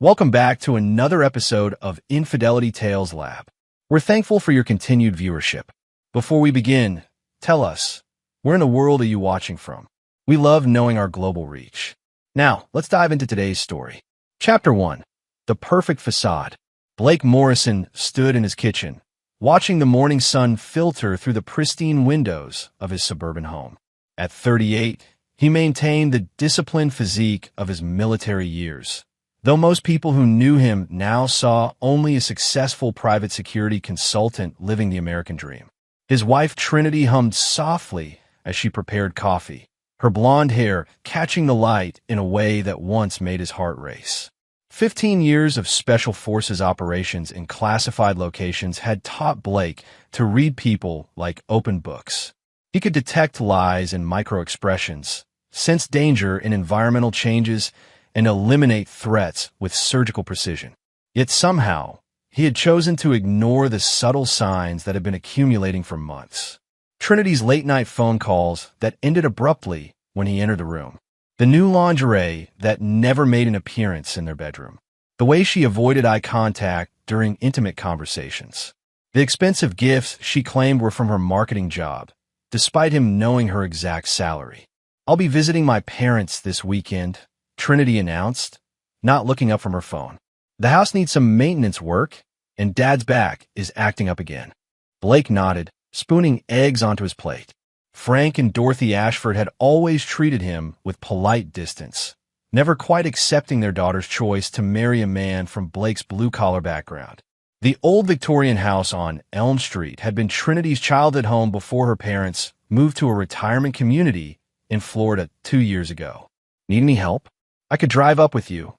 Welcome back to another episode of Infidelity Tales Lab. We're thankful for your continued viewership. Before we begin, tell us, where in the world are you watching from? We love knowing our global reach. Now, let's dive into today's story. Chapter 1. The Perfect Facade. Blake Morrison stood in his kitchen, watching the morning sun filter through the pristine windows of his suburban home. At 38, he maintained the disciplined physique of his military years, though most people who knew him now saw only a successful private security consultant living the American dream. His wife Trinity hummed softly as she prepared coffee, her blonde hair catching the light in a way that once made his heart race. 15 years of Special Forces operations in classified locations had taught Blake to read people like open books. He could detect lies and micro-expressions, sense danger in environmental changes, and eliminate threats with surgical precision. Yet somehow, he had chosen to ignore the subtle signs that had been accumulating for months. Trinity's late-night phone calls that ended abruptly when he entered the room. The new lingerie that never made an appearance in their bedroom. The way she avoided eye contact during intimate conversations. The expensive gifts she claimed were from her marketing job, despite him knowing her exact salary. "I'll be visiting my parents this weekend," Trinity announced, not looking up from her phone. "The house needs some maintenance work, and Dad's back is acting up again." Blake nodded, spooning eggs onto his plate. Frank and Dorothy Ashford had always treated him with polite distance, never quite accepting their daughter's choice to marry a man from Blake's blue-collar background. The old Victorian house on Elm Street had been Trinity's childhood home before her parents moved to a retirement community in Florida 2 years ago. "Need any help? I could drive up with you,"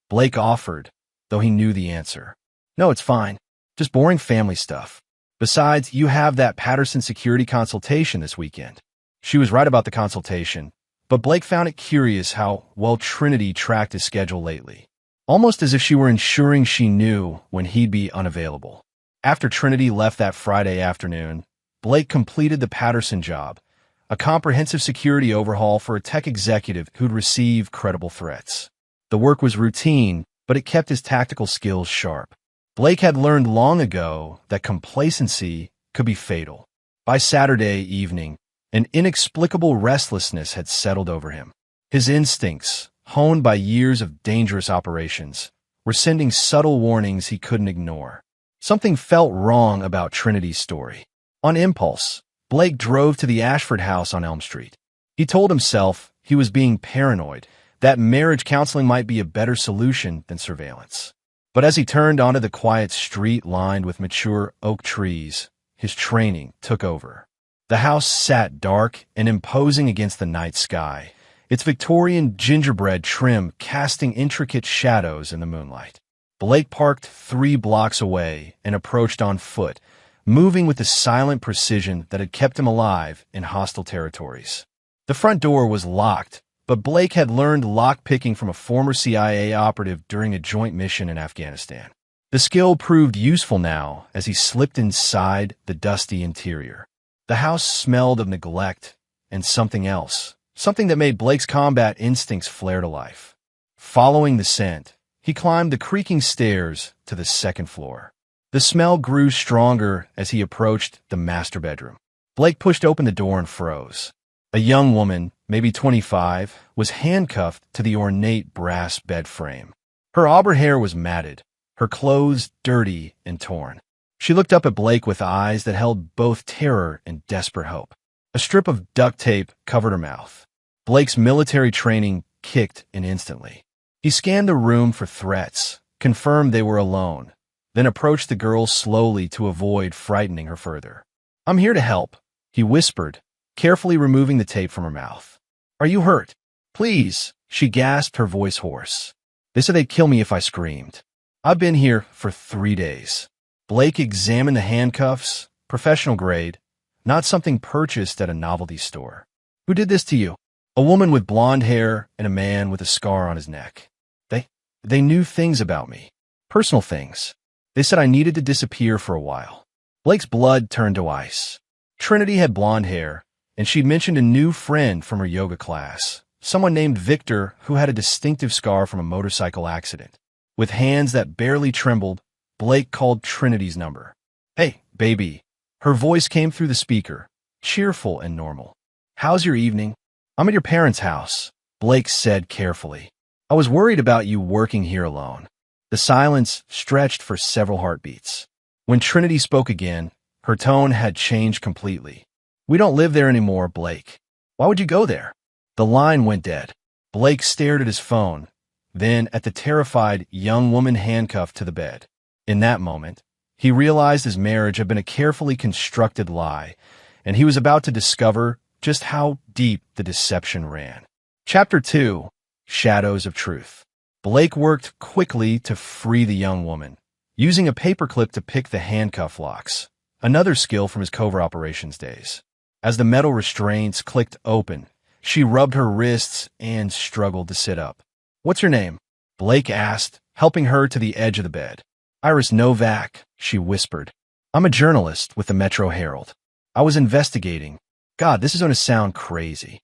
Blake offered, though he knew the answer. "No, it's fine. Just boring family stuff. Besides, you have that Patterson security consultation this weekend." She was right about the consultation, but Blake found it curious how well Trinity tracked his schedule lately, almost as if she were ensuring she knew when he'd be unavailable. After Trinity left that Friday afternoon, Blake completed the Patterson job, a comprehensive security overhaul for a tech executive who'd receive credible threats. The work was routine, but it kept his tactical skills sharp. Blake had learned long ago that complacency could be fatal. By Saturday evening, an inexplicable restlessness had settled over him. His instincts, honed by years of dangerous operations, were sending subtle warnings he couldn't ignore. Something felt wrong about Trinity's story. On impulse, Blake drove to the Ashford house on Elm Street. He told himself he was being paranoid, that marriage counseling might be a better solution than surveillance. But as he turned onto the quiet street lined with mature oak trees, his training took over. The house sat dark and imposing against the night sky, its Victorian gingerbread trim casting intricate shadows in the moonlight. Blake parked 3 blocks away and approached on foot, moving with the silent precision that had kept him alive in hostile territories. The front door was locked, but Blake had learned lock-picking from a former CIA operative during a joint mission in Afghanistan. The skill proved useful now as he slipped inside the dusty interior. The house smelled of neglect and something else, something that made Blake's combat instincts flare to life. Following the scent, he climbed the creaking stairs to the second floor. The smell grew stronger as he approached the master bedroom. Blake pushed open the door and froze. A young woman, maybe 25, was handcuffed to the ornate brass bed frame. Her auburn hair was matted, her clothes dirty and torn. She looked up at Blake with eyes that held both terror and desperate hope. A strip of duct tape covered her mouth. Blake's military training kicked in instantly. He scanned the room for threats, confirmed they were alone, then approached the girl slowly to avoid frightening her further. "I'm here to help," he whispered, carefully removing the tape from her mouth. "Are you hurt?" "Please," she gasped, her voice hoarse. "They said they'd kill me if I screamed. I've been here for 3 days." Blake examined the handcuffs, professional grade, not something purchased at a novelty store. "Who did this to you?" "A woman with blonde hair and a man with a scar on his neck. They knew things about me. Personal things. They said I needed to disappear for a while." Blake's blood turned to ice. Trinity had blonde hair, and she'd mentioned a new friend from her yoga class, someone named Victor who had a distinctive scar from a motorcycle accident. With hands that barely trembled, Blake called Trinity's number. "Hey, baby." Her voice came through the speaker, cheerful and normal. "How's your evening?" "I'm at your parents' house," Blake said carefully. "I was worried about you working here alone." The silence stretched for several heartbeats. When Trinity spoke again, her tone had changed completely. "We don't live there anymore, Blake. Why would you go there?" The line went dead. Blake stared at his phone, then at the terrified young woman handcuffed to the bed. In that moment, he realized his marriage had been a carefully constructed lie, and he was about to discover just how deep the deception ran. Chapter 2: Shadows of Truth. Blake worked quickly to free the young woman, using a paperclip to pick the handcuff locks, another skill from his covert operations days. As the metal restraints clicked open, she rubbed her wrists and struggled to sit up. "What's your name?" Blake asked, helping her to the edge of the bed. "Iris Novak," she whispered. "I'm a journalist with the Metro Herald. I was investigating." God, this is going to sound crazy.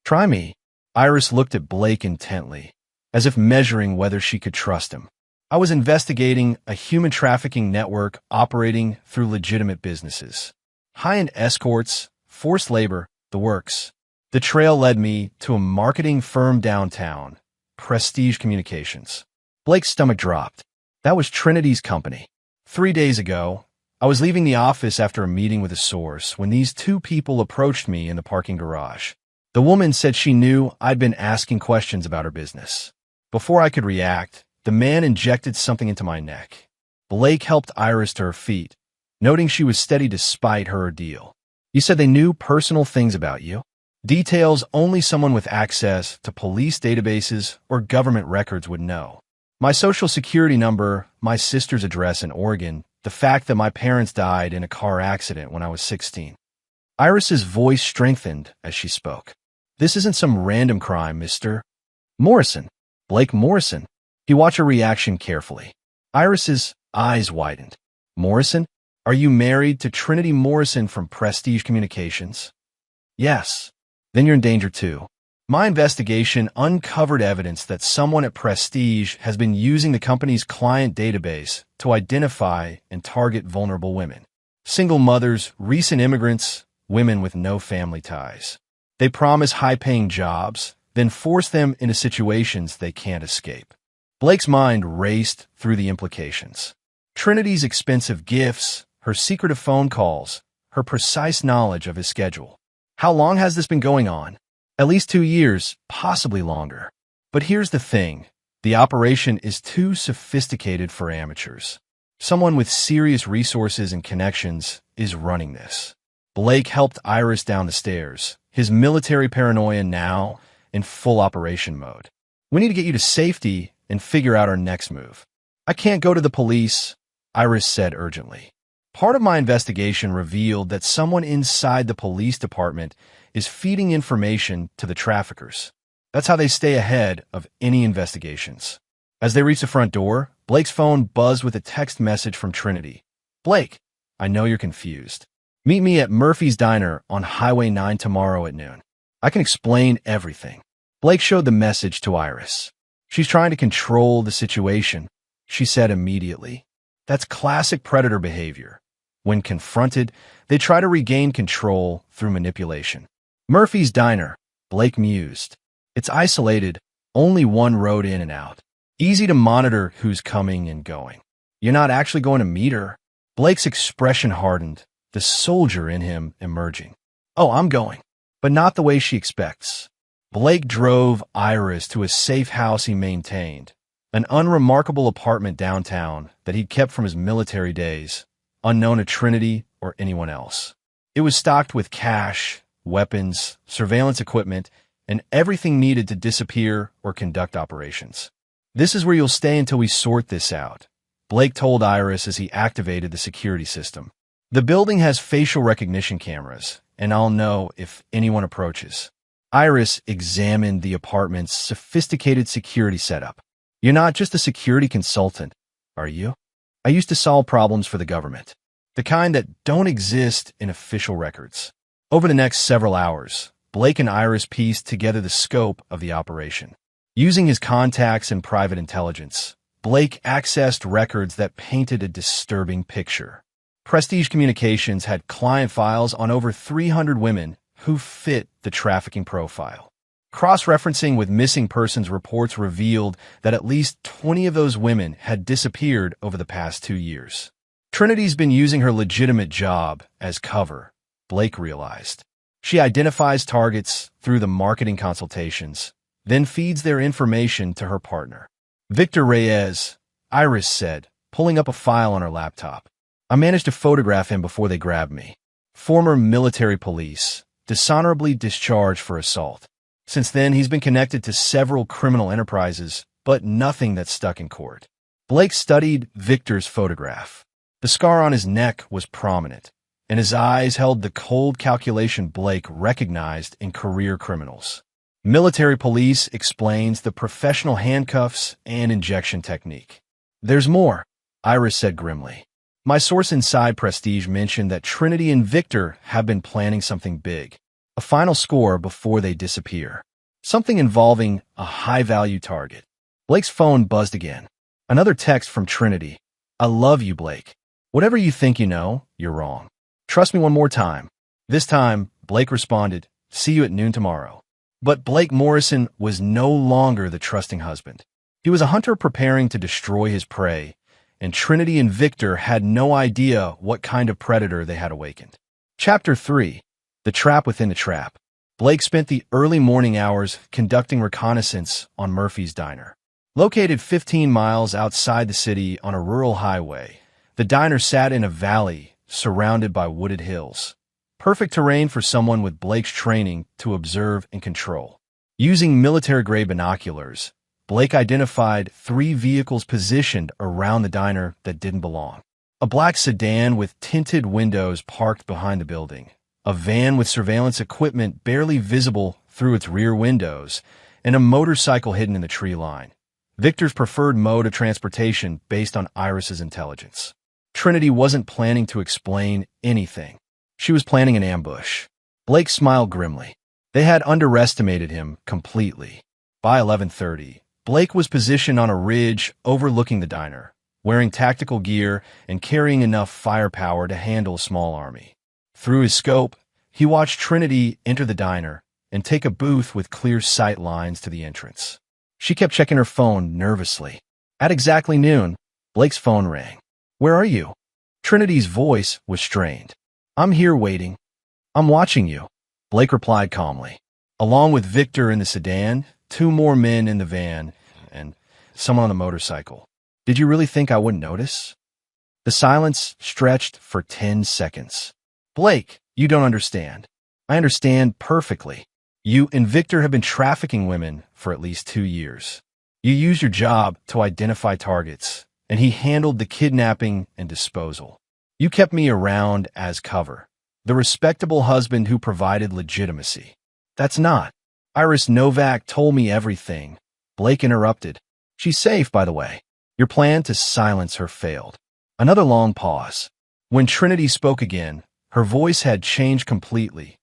"Try me." Iris looked at Blake intently, as if measuring whether she could trust him. "I was investigating a human trafficking network operating through legitimate businesses. High-end escorts, forced labor, the works. The trail led me to a marketing firm downtown, Prestige Communications." Blake's stomach dropped. That was Trinity's company. 3 days ago, I was leaving the office after a meeting with a source when these two people approached me in the parking garage. The woman said she knew I'd been asking questions about her business. Before I could react, the man injected something into my neck. Blake helped Iris to her feet, noting she was steady despite her ordeal. "You said they knew personal things about you. Details only someone with access to police databases or government records would know. My social security number, my sister's address in Oregon, the fact that my parents died in a car accident when I was 16. Iris's voice strengthened as she spoke. "This isn't some random crime, Mr. Morrison." "Blake Morrison." He watched her reaction carefully. Iris's eyes widened. "Morrison? Are you married to Trinity Morrison from Prestige Communications?" "Yes." "Then you're in danger too. My investigation uncovered evidence that someone at Prestige has been using the company's client database to identify and target vulnerable women. Single mothers, recent immigrants, women with no family ties. They promise high-paying jobs, then force them into situations they can't escape." Blake's mind raced through the implications. Trinity's expensive gifts, her secretive phone calls, her precise knowledge of his schedule. How long has this been going on? At least 2 years, possibly longer. But here's the thing. The operation is too sophisticated for amateurs. Someone with serious resources and connections is running this. Blake helped Iris down the stairs, his military paranoia now in full operation mode. "We need to get you to safety and figure out our next move." "I can't go to the police," Iris said urgently. "Part of my investigation revealed that someone inside the police department is feeding information to the traffickers. That's how they stay ahead of any investigations." As they reached the front door, Blake's phone buzzed with a text message from Trinity. "Blake, I know you're confused. Meet me at Murphy's Diner on Highway 9 tomorrow at noon. I can explain everything." Blake showed the message to Iris. "She's trying to control the situation," she said immediately. "That's classic predator behavior. When confronted, they try to regain control through manipulation." "Murphy's Diner," Blake mused. "It's isolated, only one road in and out. Easy to monitor who's coming and going." "You're not actually going to meet her?" Blake's expression hardened, the soldier in him emerging. "Oh, I'm going, but not the way she expects." Blake drove Iris to a safe house he maintained, an unremarkable apartment downtown that he'd kept from his military days, unknown to Trinity or anyone else. It was stocked with cash, weapons, surveillance equipment, and everything needed to disappear or conduct operations. "This is where you'll stay until we sort this out," Blake told Iris as he activated the security system. "The building has facial recognition cameras, and I'll know if anyone approaches." Iris examined the apartment's sophisticated security setup. "You're not just a security consultant, are you?" "I used to solve problems for the government, the kind that don't exist in official records." Over the next several hours, Blake and Iris pieced together the scope of the operation. Using his contacts and private intelligence, Blake accessed records that painted a disturbing picture. Prestige Communications had client files on over 300 women who fit the trafficking profile. Cross-referencing with missing persons reports revealed that at least 20 of those women had disappeared over the past 2 years. Trinity's been using her legitimate job as cover, Blake realized. She identifies targets through the marketing consultations, then feeds their information to her partner. Victor Reyes, Iris said, pulling up a file on her laptop. I managed to photograph him before they grabbed me. Former military police, dishonorably discharged for assault. Since then, he's been connected to several criminal enterprises, but nothing that stuck in court. Blake studied Victor's photograph. The scar on his neck was prominent, and his eyes held the cold calculation Blake recognized in career criminals. Military police explains the professional handcuffs and injection technique. There's more, Iris said grimly. My source inside Prestige mentioned that Trinity and Victor have been planning something big. A final score before they disappear. Something involving a high-value target. Blake's phone buzzed again. Another text from Trinity. I love you, Blake. Whatever you think you know, you're wrong. Trust me one more time. This time, Blake responded, see you at noon tomorrow. But Blake Morrison was no longer the trusting husband. He was a hunter preparing to destroy his prey, and Trinity and Victor had no idea what kind of predator they had awakened. Chapter 3. The Trap Within the Trap. Blake spent the early morning hours conducting reconnaissance on Murphy's Diner. Located 15 miles outside the city on a rural highway, the diner sat in a valley surrounded by wooded hills. Perfect terrain for someone with Blake's training to observe and control. Using military-grade binoculars, Blake identified 3 vehicles positioned around the diner that didn't belong. A black sedan with tinted windows parked behind the building. A van with surveillance equipment barely visible through its rear windows, and a motorcycle hidden in the tree line. Victor's preferred mode of transportation based on Iris's intelligence. Trinity wasn't planning to explain anything. She was planning an ambush. Blake smiled grimly. They had underestimated him completely. By 11:30, Blake was positioned on a ridge overlooking the diner, wearing tactical gear and carrying enough firepower to handle a small army. Through his scope, he watched Trinity enter the diner and take a booth with clear sight lines to the entrance. She kept checking her phone nervously. At exactly noon, Blake's phone rang. Where are you? Trinity's voice was strained. I'm here waiting. I'm watching you, Blake replied calmly. Along with Victor in the sedan, 2 more men in the van, and someone on the motorcycle. Did you really think I wouldn't notice? The silence stretched for 10 seconds. Blake, you don't understand. I understand perfectly. You and Victor have been trafficking women for at least 2 years. You used your job to identify targets, and he handled the kidnapping and disposal. You kept me around as cover, the respectable husband who provided legitimacy. That's not. Iris Novak told me everything. Blake interrupted. She's safe, by the way. Your plan to silence her failed. Another long pause. When Trinity spoke again, her voice had changed completely,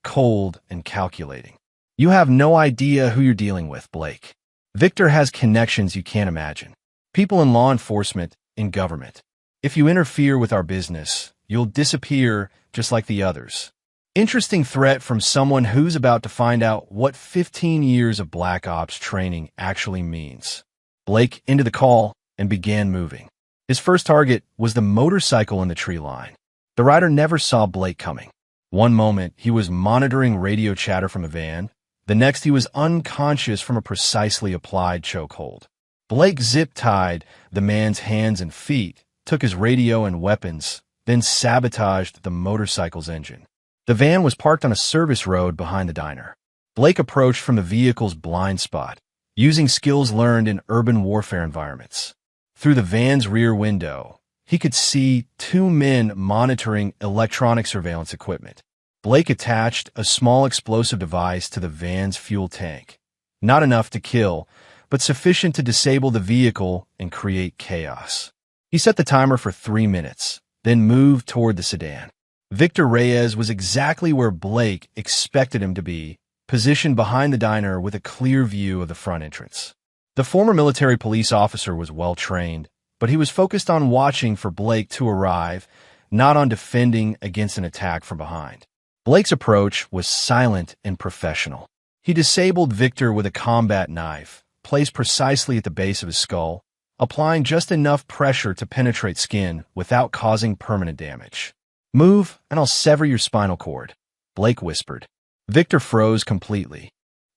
cold and calculating. You have no idea who you're dealing with, Blake. Victor has connections you can't imagine. People in law enforcement, in government. If you interfere with our business, you'll disappear just like the others. Interesting threat from someone who's about to find out what 15 years of Black Ops training actually means. Blake ended the call and began moving. His first target was the motorcycle in the tree line. The rider never saw Blake coming. One moment, he was monitoring radio chatter from a van. The next, he was unconscious from a precisely applied chokehold. Blake zip-tied the man's hands and feet, took his radio and weapons, then sabotaged the motorcycle's engine. The van was parked on a service road behind the diner. Blake approached from the vehicle's blind spot, using skills learned in urban warfare environments. Through the van's rear window, he could see 2 men monitoring electronic surveillance equipment. Blake attached a small explosive device to the van's fuel tank. Not enough to kill, but sufficient to disable the vehicle and create chaos. He set the timer for 3 minutes, then moved toward the sedan. Victor Reyes was exactly where Blake expected him to be, positioned behind the diner with a clear view of the front entrance. The former military police officer was well trained, but he was focused on watching for Blake to arrive, not on defending against an attack from behind. Blake's approach was silent and professional. He disabled Victor with a combat knife, placed precisely at the base of his skull, applying just enough pressure to penetrate skin without causing permanent damage. "Move, and I'll sever your spinal cord," Blake whispered. Victor froze completely.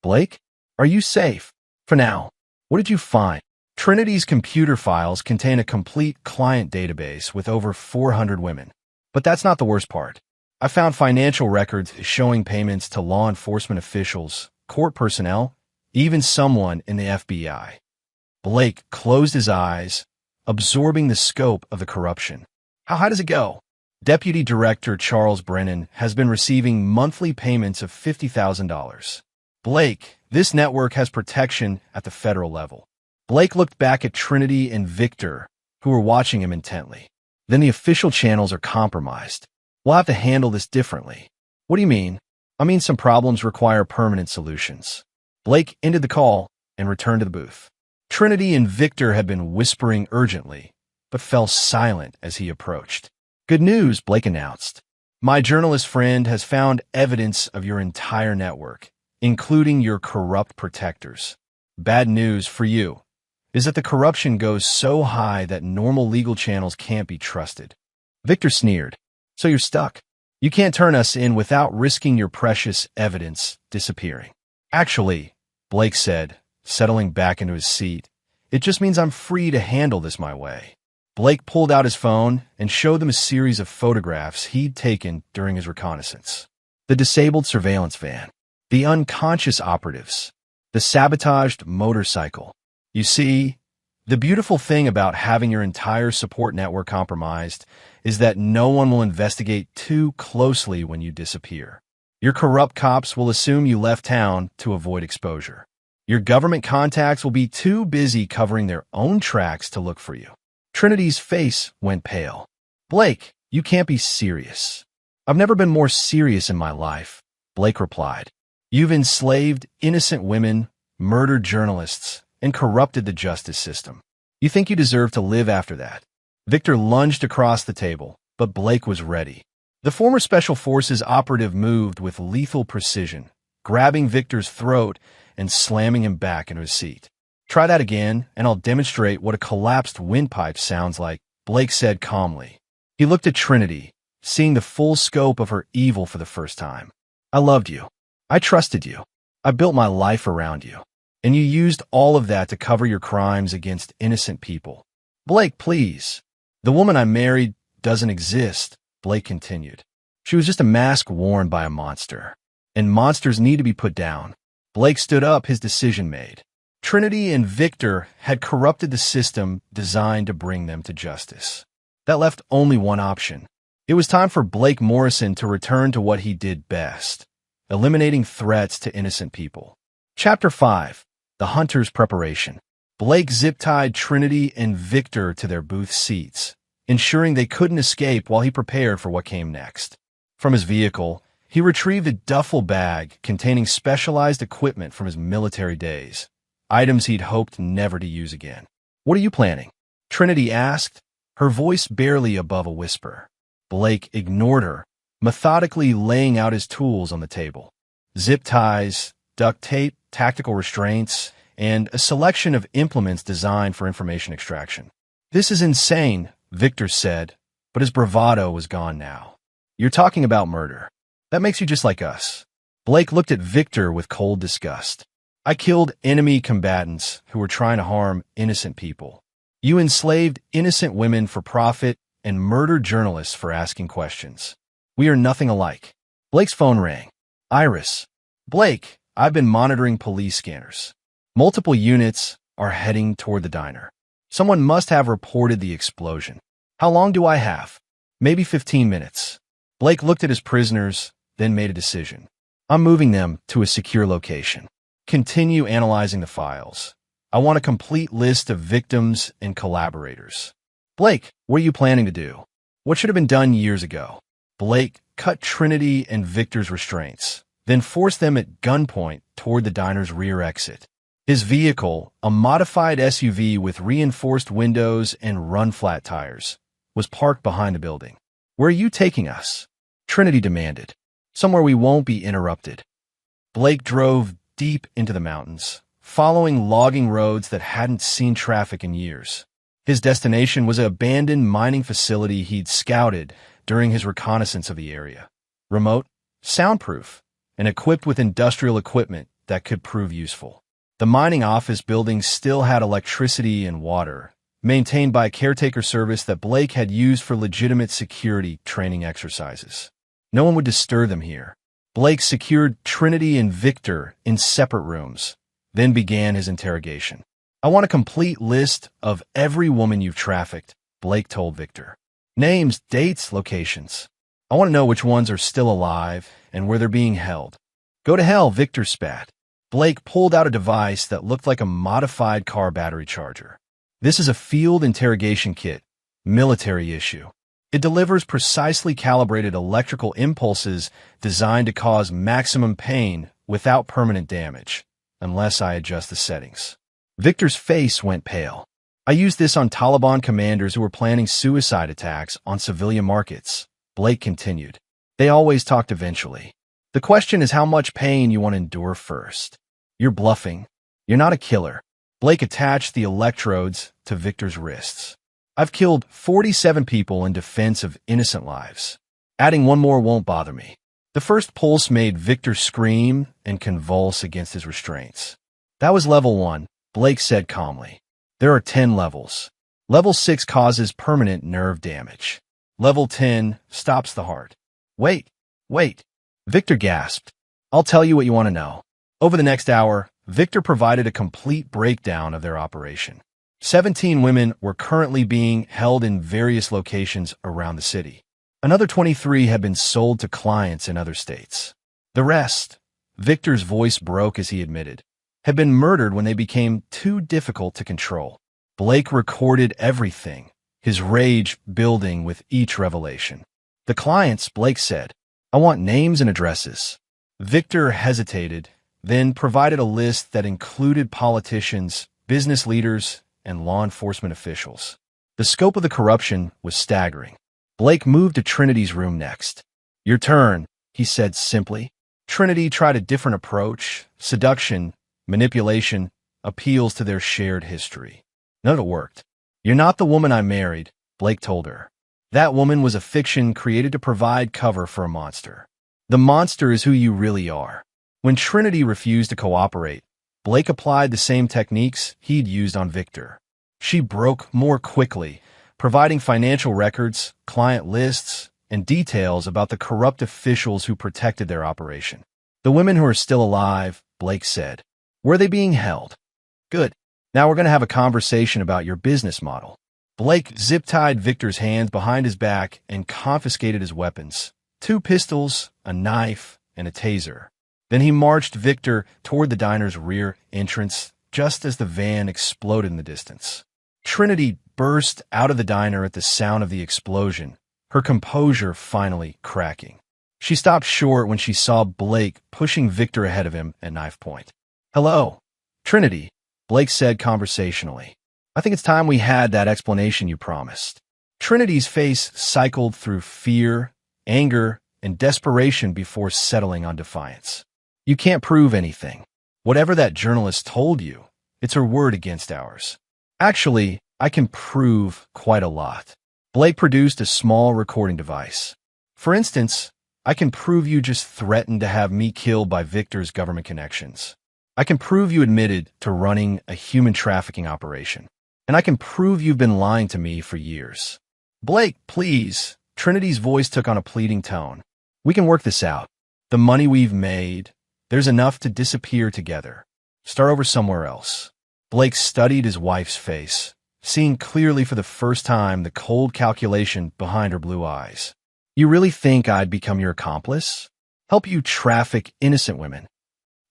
"Blake? Are you safe?" "For now." "What did you find?" Trinity's computer files contain a complete client database with over 400 women. But that's not the worst part. I found financial records showing payments to law enforcement officials, court personnel, even someone in the FBI. Blake closed his eyes, absorbing the scope of the corruption. "How high does it go?" Deputy Director Charles Brennan has been receiving monthly payments of $50,000. "Blake, this network has protection at the federal level." Blake looked back at Trinity and Victor, who were watching him intently. "Then the official channels are compromised. We'll have to handle this differently." "What do you mean?" "I mean some problems require permanent solutions." Blake ended the call and returned to the booth. Trinity and Victor had been whispering urgently, but fell silent as he approached. "Good news," Blake announced. "My journalist friend has found evidence of your entire network, including your corrupt protectors. Bad news for you is that the corruption goes so high that normal legal channels can't be trusted." Victor sneered. "So you're stuck. You can't turn us in without risking your precious evidence disappearing." "Actually," Blake said, settling back into his seat, "it just means I'm free to handle this my way." Blake pulled out his phone and showed them a series of photographs he'd taken during his reconnaissance. The disabled surveillance van, the unconscious operatives, the sabotaged motorcycle. "You see, the beautiful thing about having your entire support network compromised is that no one will investigate too closely when you disappear. Your corrupt cops will assume you left town to avoid exposure. Your government contacts will be too busy covering their own tracks to look for you." Trinity's face went pale. "Blake, you can't be serious." "I've never been more serious in my life," Blake replied. "You've enslaved innocent women, murdered journalists, and corrupted the justice system. You think you deserve to live after that?" Victor lunged across the table, but Blake was ready. The former Special Forces operative moved with lethal precision, grabbing Victor's throat and slamming him back into his seat. "Try that again, and I'll demonstrate what a collapsed windpipe sounds like," Blake said calmly. He looked at Trinity, seeing the full scope of her evil for the first time. "I loved you. I trusted you. I built my life around you. And you used all of that to cover your crimes against innocent people." "Blake, please." "The woman I married doesn't exist," Blake continued. "She was just a mask worn by a monster. And monsters need to be put down." Blake stood up, his decision made. Trinity and Victor had corrupted the system designed to bring them to justice. That left only one option. It was time for Blake Morrison to return to what he did best, eliminating threats to innocent people. Chapter 5. The Hunter's Preparation. Blake zip-tied Trinity and Victor to their booth seats, ensuring they couldn't escape while he prepared for what came next. From his vehicle, he retrieved a duffel bag containing specialized equipment from his military days, items he'd hoped never to use again. "What are you planning?" Trinity asked, her voice barely above a whisper. Blake ignored her, methodically laying out his tools on the table. Zip ties, duct tape, tactical restraints, and a selection of implements designed for information extraction. "This is insane," Victor said, but his bravado was gone now. "You're talking about murder. That makes you just like us." Blake looked at Victor with cold disgust. "I killed enemy combatants who were trying to harm innocent people. You enslaved innocent women for profit and murdered journalists for asking questions. We are nothing alike." Blake's phone rang. "Iris." "Blake, I've been monitoring police scanners. Multiple units are heading toward the diner. Someone must have reported the explosion. How long do I have?" "Maybe 15 minutes." Blake looked at his prisoners, then made a decision. "I'm moving them to a secure location. Continue analyzing the files. I want a complete list of victims and collaborators." "Blake, what are you planning to do?" "What should have been done years ago." Blake cut Trinity and Victor's restraints, then forced them at gunpoint toward the diner's rear exit. His vehicle, a modified SUV with reinforced windows and run-flat tires, was parked behind the building. "Where are you taking us?" Trinity demanded. "Somewhere we won't be interrupted." Blake drove deep into the mountains, following logging roads that hadn't seen traffic in years. His destination was an abandoned mining facility he'd scouted during his reconnaissance of the area. Remote, soundproof, and equipped with industrial equipment that could prove useful. The mining office building still had electricity and water, maintained by a caretaker service that Blake had used for legitimate security training exercises. No one would disturb them here. Blake secured Trinity and Victor in separate rooms, then began his interrogation. "I want a complete list of every woman you've trafficked," Blake told Victor. "Names, dates, locations. I want to know which ones are still alive and where they're being held." "Go to hell," Victor spat. Blake pulled out a device that looked like a modified car battery charger. "This is a field interrogation kit, military issue. It delivers precisely calibrated electrical impulses designed to cause maximum pain without permanent damage, unless I adjust the settings." Victor's face went pale. "I used this on Taliban commanders who were planning suicide attacks on civilian markets," Blake continued. "They always talked eventually. The question is how much pain you want to endure first." "You're bluffing. You're not a killer." Blake attached the electrodes to Victor's wrists. "I've killed 47 people in defense of innocent lives. Adding one more won't bother me." The first pulse made Victor scream and convulse against his restraints. "That was level 1, Blake said calmly. "There are 10 levels. Level 6 causes permanent nerve damage. Level 10 stops the heart." Wait. Victor gasped. "I'll tell you what you want to know." Over the next hour, Victor provided a complete breakdown of their operation. 17 women were currently being held in various locations around the city. Another 23 had been sold to clients in other states. The rest, Victor's voice broke as he admitted, had been murdered when they became too difficult to control. Blake recorded everything, his rage building with each revelation. "The clients," Blake said. "I want names and addresses." Victor hesitated, then provided a list that included politicians, business leaders, and law enforcement officials. The scope of the corruption was staggering. Blake moved to Trinity's room next. "Your turn," he said simply. Trinity tried a different approach: seduction, manipulation, appeals to their shared history. None of it worked. "You're not the woman I married," Blake told her. "That woman was a fiction created to provide cover for a monster. The monster is who you really are." When Trinity refused to cooperate, Blake applied the same techniques he'd used on Victor. She broke more quickly, providing financial records, client lists, and details about the corrupt officials who protected their operation. "The women who are still alive," Blake said. "Where are they being held?" "Good. Now we're going to have a conversation about your business model." Blake zip-tied Victor's hands behind his back and confiscated his weapons: 2 pistols, a knife, and a taser. Then he marched Victor toward the diner's rear entrance just as the van exploded in the distance. Trinity burst out of the diner at the sound of the explosion, her composure finally cracking. She stopped short when she saw Blake pushing Victor ahead of him at knife point. "Hello, Trinity," Blake said conversationally. "I think it's time we had that explanation you promised." Trinity's face cycled through fear, anger, and desperation before settling on defiance. "You can't prove anything. Whatever that journalist told you, it's her word against ours." "Actually, I can prove quite a lot." Blake produced a small recording device. "For instance, I can prove you just threatened to have me killed by Victor's government connections. I can prove you admitted to running a human trafficking operation. And I can prove you've been lying to me for years." "Blake, please." Trinity's voice took on a pleading tone. "We can work this out. The money we've made, there's enough to disappear together. Start over somewhere else." Blake studied his wife's face, seeing clearly for the first time the cold calculation behind her blue eyes. "You really think I'd become your accomplice? Help you traffic innocent women?"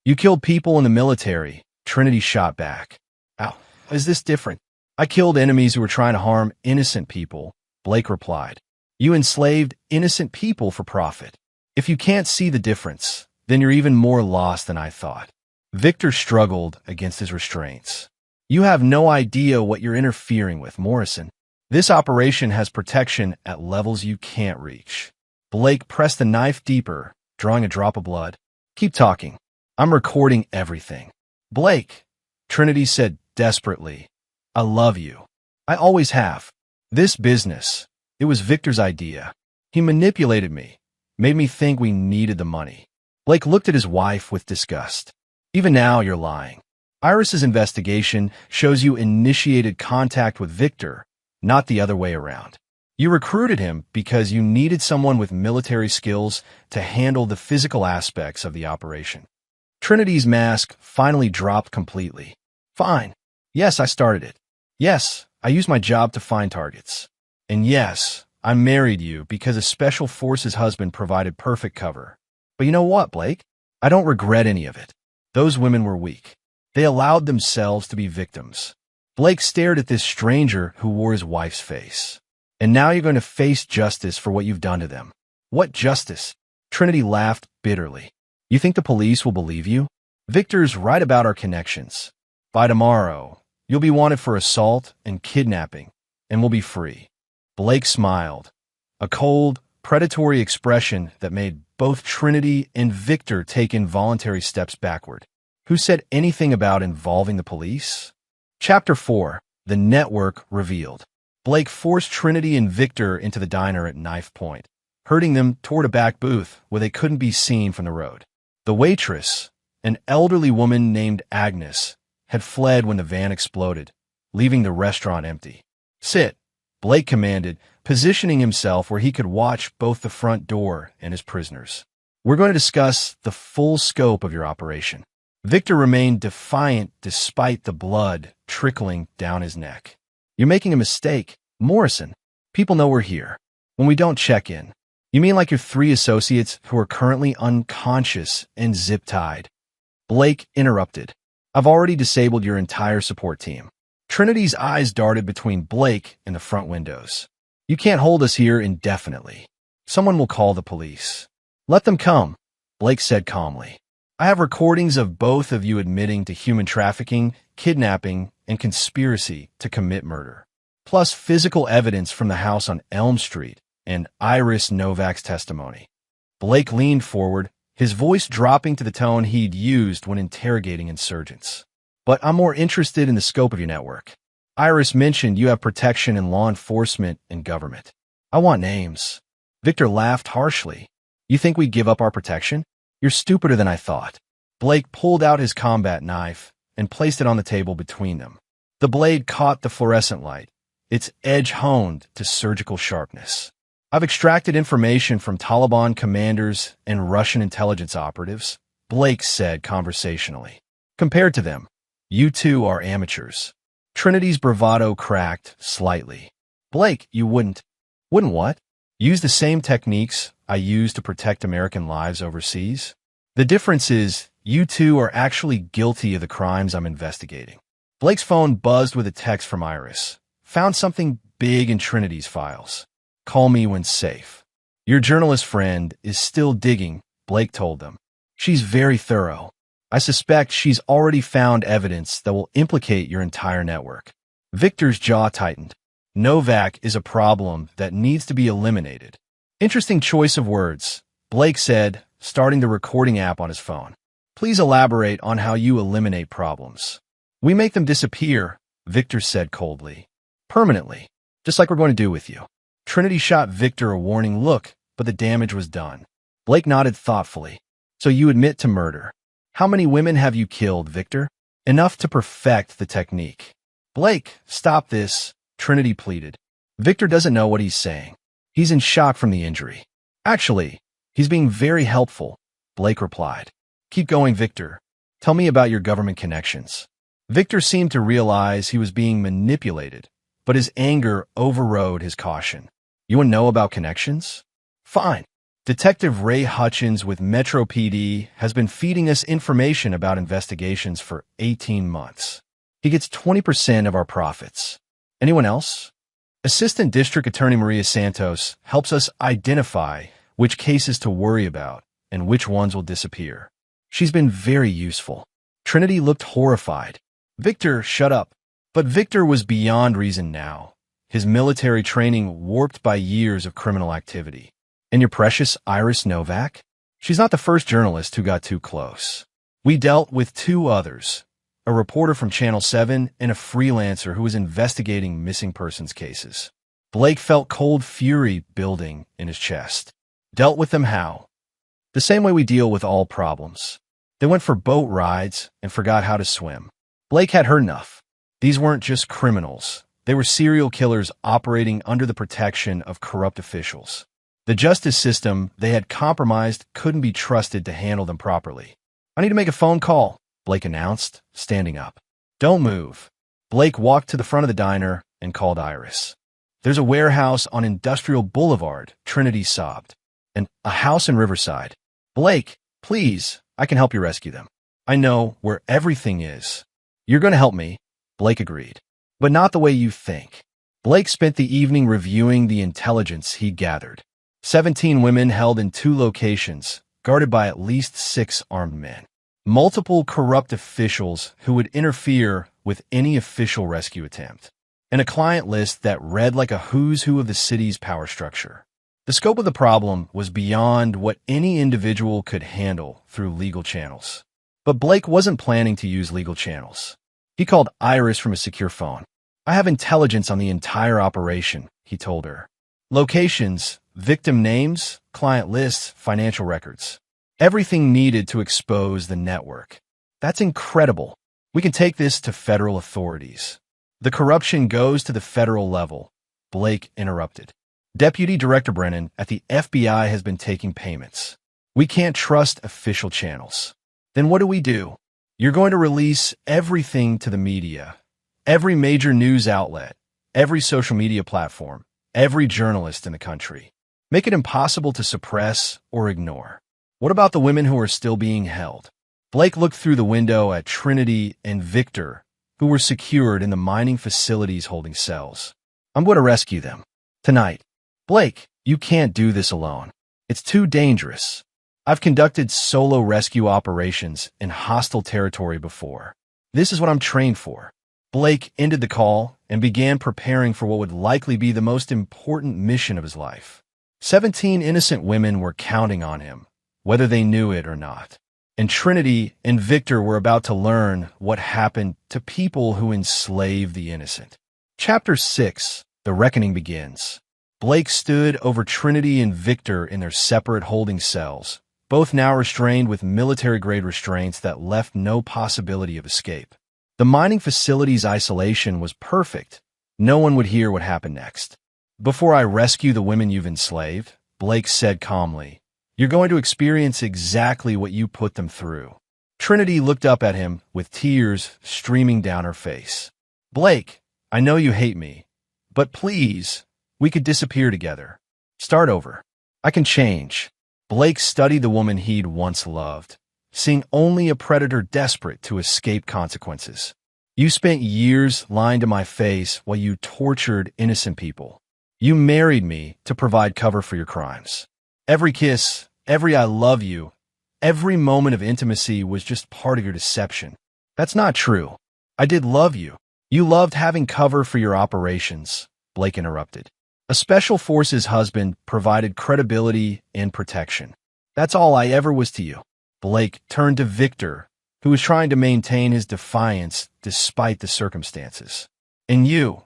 "You killed people in the military," Trinity shot back. "How is this different?" "I killed enemies who were trying to harm innocent people," Blake replied. "You enslaved innocent people for profit. If you can't see the difference, then you're even more lost than I thought." Victor struggled against his restraints. You have no idea what you're interfering with, Morrison. This operation has protection at levels you can't reach. Blake pressed the knife deeper, drawing a drop of blood. Keep talking. I'm recording everything. Blake, Trinity said desperately. I love you. I always have. This business, it was Victor's idea. He manipulated me, made me think we needed the money. Blake looked at his wife with disgust. Even now, you're lying. Iris's investigation shows you initiated contact with Victor, not the other way around. You recruited him because you needed someone with military skills to handle the physical aspects of the operation. Trinity's mask finally dropped completely. Fine. Yes, I started it. Yes, I used my job to find targets. And yes, I married you because a special forces husband provided perfect cover. But you know what, Blake? I don't regret any of it. Those women were weak. They allowed themselves to be victims. Blake stared at this stranger who wore his wife's face. And now you're going to face justice for what you've done to them. What justice? Trinity laughed bitterly. You think the police will believe you? Victor's right about our connections. By tomorrow, you'll be wanted for assault and kidnapping, and we'll be free. Blake smiled, a cold, predatory expression that made both Trinity and Victor take involuntary steps backward. Who said anything about involving the police? Chapter 4. The Network Revealed. Blake forced Trinity and Victor into the diner at knife point, herding them toward a back booth where they couldn't be seen from the road. The waitress, an elderly woman named Agnes, had fled when the van exploded, leaving the restaurant empty. Sit, Blake commanded, positioning himself where he could watch both the front door and his prisoners. We're going to discuss the full scope of your operation. Victor remained defiant despite the blood trickling down his neck. You're making a mistake, Morrison. People know we're here. When we don't check in. You mean like your 3 associates who are currently unconscious and zip-tied? Blake interrupted. I've already disabled your entire support team. Trinity's eyes darted between Blake and the front windows. You can't hold us here indefinitely. Someone will call the police. Let them come, Blake said calmly. I have recordings of both of you admitting to human trafficking, kidnapping, and conspiracy to commit murder, plus physical evidence from the house on Elm Street and Iris Novak's testimony. Blake leaned forward, his voice dropping to the tone he'd used when interrogating insurgents. But I'm more interested in the scope of your network. Iris mentioned you have protection in law enforcement and government. I want names. Victor laughed harshly. You think we'd give up our protection? You're stupider than I thought. Blake pulled out his combat knife and placed it on the table between them. The blade caught the fluorescent light, its edge honed to surgical sharpness. I've extracted information from Taliban commanders and Russian intelligence operatives, Blake said conversationally. Compared to them, you two are amateurs. Trinity's bravado cracked slightly. Blake, you wouldn't. Wouldn't what? Use the same techniques I use to protect American lives overseas? The difference is, you two are actually guilty of the crimes I'm investigating. Blake's phone buzzed with a text from Iris. Found something big in Trinity's files. Call me when safe. Your journalist friend is still digging, Blake told them. She's very thorough. I suspect she's already found evidence that will implicate your entire network. Victor's jaw tightened. Novak is a problem that needs to be eliminated. Interesting choice of words, Blake said, starting the recording app on his phone. Please elaborate on how you eliminate problems. We make them disappear, Victor said coldly. Permanently, just like we're going to do with you. Trinity shot Victor a warning look, but the damage was done. Blake nodded thoughtfully. So you admit to murder. How many women have you killed, Victor? Enough to perfect the technique. Blake, stop this, Trinity pleaded. Victor doesn't know what he's saying. He's in shock from the injury. Actually, he's being very helpful, Blake replied. Keep going, Victor. Tell me about your government connections. Victor seemed to realize he was being manipulated, but his anger overrode his caution. You want to know about connections? Fine. Detective Ray Hutchins with Metro PD has been feeding us information about investigations for 18 months. He gets 20% of our profits. Anyone else? Assistant District Attorney Maria Santos helps us identify which cases to worry about and which ones will disappear. She's been very useful. Trinity looked horrified. Victor, shut up. But Victor was beyond reason now, his military training warped by years of criminal activity. And your precious Iris Novak? She's not the first journalist who got too close. We dealt with two others, a reporter from Channel 7 and a freelancer who was investigating missing persons cases. Blake felt cold fury building in his chest. Dealt with them how? The same way we deal with all problems. They went for boat rides and forgot how to swim. Blake had heard enough. These weren't just criminals. They were serial killers operating under the protection of corrupt officials. The justice system they had compromised couldn't be trusted to handle them properly. I need to make a phone call, Blake announced, standing up. Don't move. Blake walked to the front of the diner and called Iris. There's a warehouse on Industrial Boulevard, Trinity sobbed. And a house in Riverside. Blake, please, I can help you rescue them. I know where everything is. You're going to help me, Blake agreed. But not the way you think. Blake spent the evening reviewing the intelligence he gathered. 17 women held in 2 locations, guarded by at least 6 armed men. Multiple corrupt officials who would interfere with any official rescue attempt. And a client list that read like a who's who of the city's power structure. The scope of the problem was beyond what any individual could handle through legal channels. But Blake wasn't planning to use legal channels. He called Iris from a secure phone. I have intelligence on the entire operation, he told her. Locations, victim names, client lists, financial records. Everything needed to expose the network. That's incredible. We can take this to federal authorities. The corruption goes to the federal level, Blake interrupted. Deputy Director Brennan at the FBI has been taking payments. We can't trust official channels. Then what do? You're going to release everything to the media. Every major news outlet, every social media platform, every journalist in the country. Make it impossible to suppress or ignore. What about the women who are still being held? Blake looked through the window at Trinity and Victor, who were secured in the mining facilities holding cells. I'm going to rescue them. Tonight. Blake, you can't do this alone. It's too dangerous. I've conducted solo rescue operations in hostile territory before. This is what I'm trained for. Blake ended the call and began preparing for what would likely be the most important mission of his life. 17 innocent women were counting on him, whether they knew it or not. And Trinity and Victor were about to learn what happened to people who enslave the innocent. Chapter 6, The Reckoning begins. Blake stood over Trinity and Victor in their separate holding cells, both now restrained with military-grade restraints that left no possibility of escape. The mining facility's isolation was perfect. No one would hear what happened next. Before I rescue the women you've enslaved, Blake said calmly, you're going to experience exactly what you put them through. Trinity looked up at him with tears streaming down her face. Blake, I know you hate me, but please, we could disappear together. Start over. I can change. Blake studied the woman he'd once loved, seeing only a predator desperate to escape consequences. You spent years lying to my face while you tortured innocent people. You married me to provide cover for your crimes. Every kiss, every I love you, every moment of intimacy was just part of your deception. That's not true. I did love you. You loved having cover for your operations, Blake interrupted. A special forces husband provided credibility and protection. That's all I ever was to you. Blake turned to Victor, who was trying to maintain his defiance despite the circumstances. And you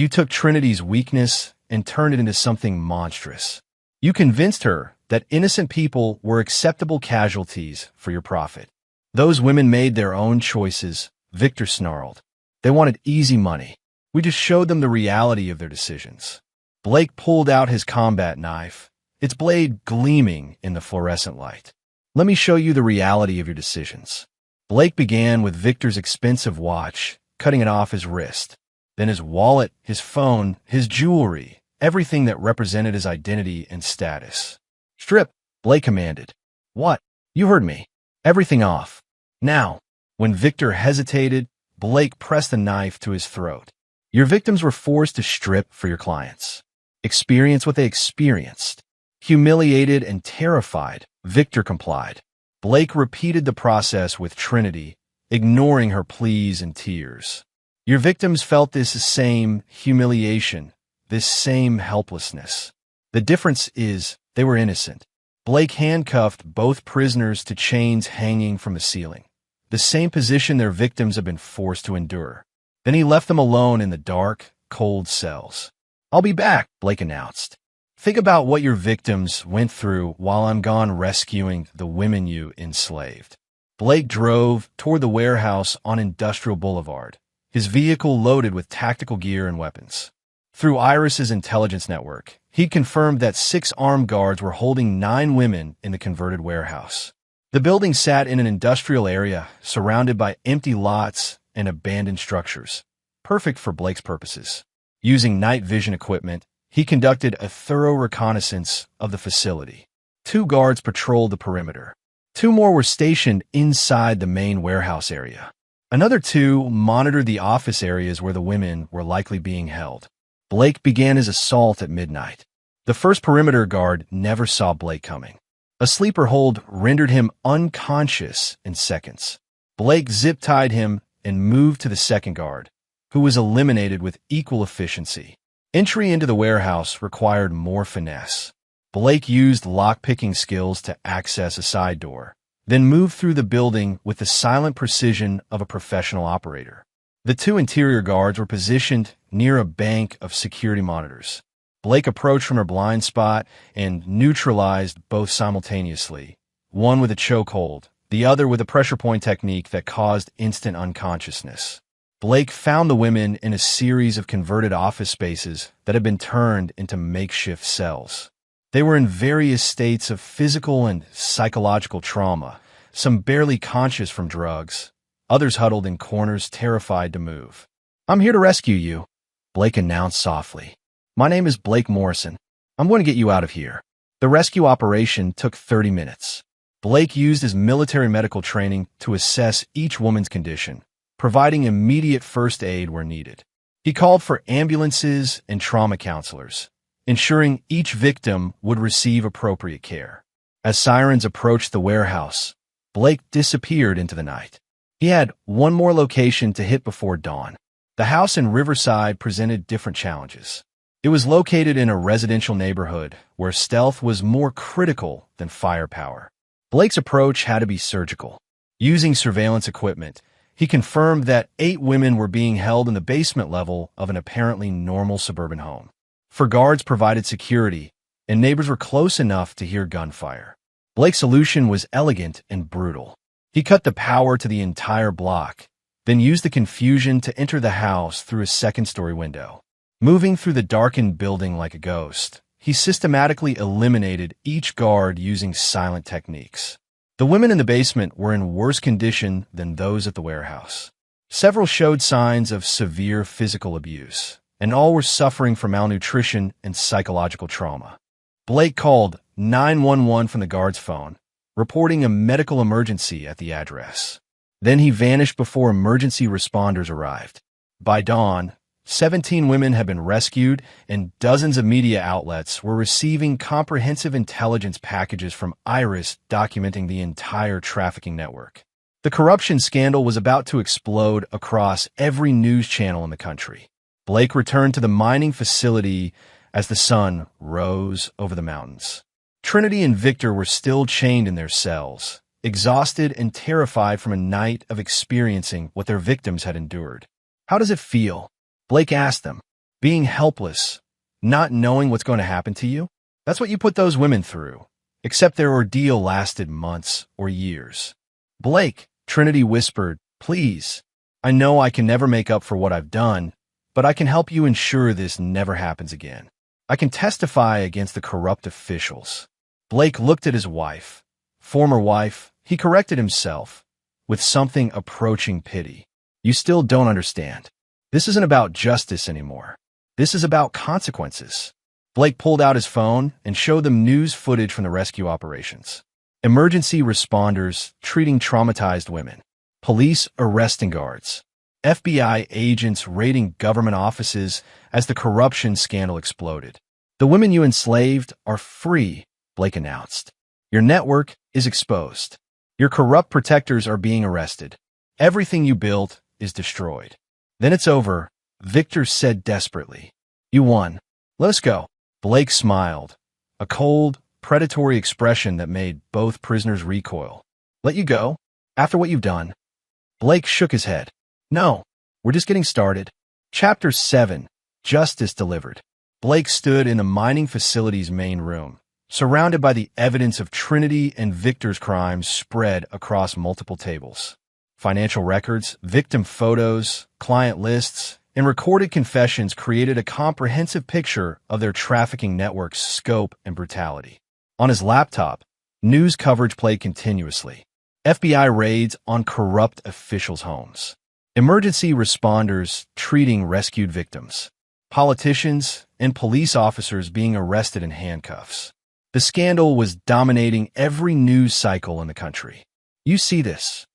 took Trinity's weakness and turned it into something monstrous. You convinced her that innocent people were acceptable casualties for your profit. Those women made their own choices, Victor snarled. They wanted easy money. We just showed them the reality of their decisions. Blake pulled out his combat knife, its blade gleaming in the fluorescent light. Let me show you the reality of your decisions. Blake began with Victor's expensive watch, cutting it off his wrist. Then his wallet, his phone, his jewelry, everything that represented his identity and status. Strip, Blake commanded. What? You heard me. Everything off. Now. When Victor hesitated, Blake pressed the knife to his throat. Your victims were forced to strip for your clients. Experience what they experienced. Humiliated and terrified, Victor complied. Blake repeated the process with Trinity, ignoring her pleas and tears. Your victims felt this same humiliation, this same helplessness. The difference is they were innocent. Blake handcuffed both prisoners to chains hanging from the ceiling, the same position their victims had been forced to endure. Then he left them alone in the dark, cold cells. "I'll be back," Blake announced. "Think about what your victims went through while I'm gone rescuing the women you enslaved." Blake drove toward the warehouse on Industrial Boulevard, his vehicle loaded with tactical gear and weapons. Through Iris's intelligence network, he confirmed that 6 armed guards were holding 9 women in the converted warehouse. The building sat in an industrial area surrounded by empty lots and abandoned structures, perfect for Blake's purposes. Using night vision equipment, he conducted a thorough reconnaissance of the facility. 2 guards patrolled the perimeter. 2 more were stationed inside the main warehouse area. Another 2 monitored the office areas where the women were likely being held. Blake began his assault at midnight. The first perimeter guard never saw Blake coming. A sleeper hold rendered him unconscious in seconds. Blake zip-tied him and moved to the second guard, who was eliminated with equal efficiency. Entry into the warehouse required more finesse. Blake used lock-picking skills to access a side door, then moved through the building with the silent precision of a professional operator. The 2 interior guards were positioned near a bank of security monitors. Blake approached from her blind spot and neutralized both simultaneously, one with a chokehold, the other with a pressure point technique that caused instant unconsciousness. Blake found the women in a series of converted office spaces that had been turned into makeshift cells. They were in various states of physical and psychological trauma, some barely conscious from drugs, others huddled in corners terrified to move. "I'm here to rescue you," Blake announced softly. "My name is Blake Morrison. I'm going to get you out of here." The rescue operation took 30 minutes. Blake used his military medical training to assess each woman's condition, providing immediate first aid where needed. He called for ambulances and trauma counselors, ensuring each victim would receive appropriate care. As sirens approached the warehouse, Blake disappeared into the night. He had one more location to hit before dawn. The house in Riverside presented different challenges. It was located in a residential neighborhood where stealth was more critical than firepower. Blake's approach had to be surgical. Using surveillance equipment, he confirmed that 8 women were being held in the basement level of an apparently normal suburban home. Guards provided security, and neighbors were close enough to hear gunfire. Blake's solution was elegant and brutal. He cut the power to the entire block, then used the confusion to enter the house through a second-story window. Moving through the darkened building like a ghost, he systematically eliminated each guard using silent techniques. The women in the basement were in worse condition than those at the warehouse. Several showed signs of severe physical abuse, and all were suffering from malnutrition and psychological trauma. Blake called 911 from the guard's phone, reporting a medical emergency at the address. Then he vanished before emergency responders arrived. By dawn, 17 women had been rescued, and dozens of media outlets were receiving comprehensive intelligence packages from Iris documenting the entire trafficking network. The corruption scandal was about to explode across every news channel in the country. Blake returned to the mining facility as the sun rose over the mountains. Trinity and Victor were still chained in their cells, exhausted and terrified from a night of experiencing what their victims had endured. "How does it feel?" Blake asked them. "Being helpless, not knowing what's going to happen to you? That's what you put those women through, except their ordeal lasted months or years." "Blake," Trinity whispered, "please. I know I can never make up for what I've done, but I can help you ensure this never happens again. I can testify against the corrupt officials." Blake looked at his wife, former wife. He corrected himself with something approaching pity. "You still don't understand. This isn't about justice anymore. This is about consequences." Blake pulled out his phone and showed them news footage from the rescue operations. Emergency responders treating traumatized women, police arresting guards, FBI agents raiding government offices as the corruption scandal exploded. "The women you enslaved are free," Blake announced. "Your network is exposed. Your corrupt protectors are being arrested. Everything you built is destroyed. Then it's over, Victor said desperately. You won. Let us go. Blake smiled, a cold, predatory expression that made both prisoners recoil. Let you go? After what you've done? Blake shook his head. No, we're just getting started. Chapter 7. Justice Delivered. Blake stood in the mining facility's main room, surrounded by the evidence of Trinity and Victor's crimes spread across multiple tables. Financial records, victim photos, client lists, and recorded confessions created a comprehensive picture of their trafficking network's scope and brutality. On his laptop, news coverage played continuously. FBI raids on corrupt officials' homes. Emergency responders treating rescued victims. Politicians and police officers being arrested in handcuffs. The scandal was dominating every news cycle in the country. You see this?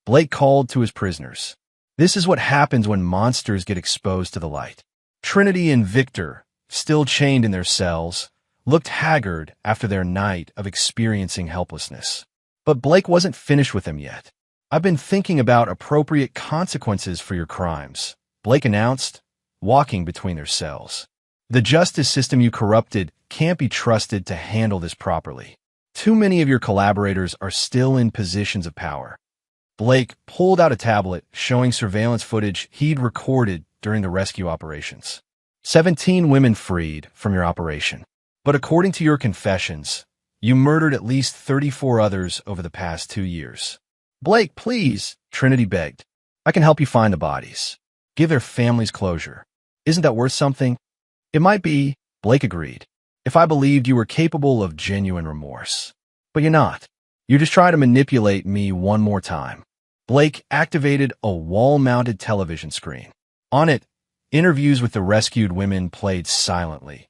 Blake called to his prisoners. This is what happens when monsters get exposed to the light. Trinity and Victor, still chained in their cells, looked haggard after their night of experiencing helplessness. But Blake wasn't finished with them yet. I've been thinking about appropriate consequences for your crimes, Blake announced, walking between their cells. The justice system you corrupted can't be trusted to handle this properly. Too many of your collaborators are still in positions of power. Blake pulled out a tablet showing surveillance footage he'd recorded during the rescue operations. 17 women freed from your operation. But according to your confessions, you murdered at least 34 others over the past 2 years. Blake, please, Trinity begged. I can help you find the bodies. Give their families closure. Isn't that worth something? It might be, Blake agreed, if I believed you were capable of genuine remorse. But you're not. You're just trying to manipulate me one more time. Blake activated a wall-mounted television screen. On it, interviews with the rescued women played silently,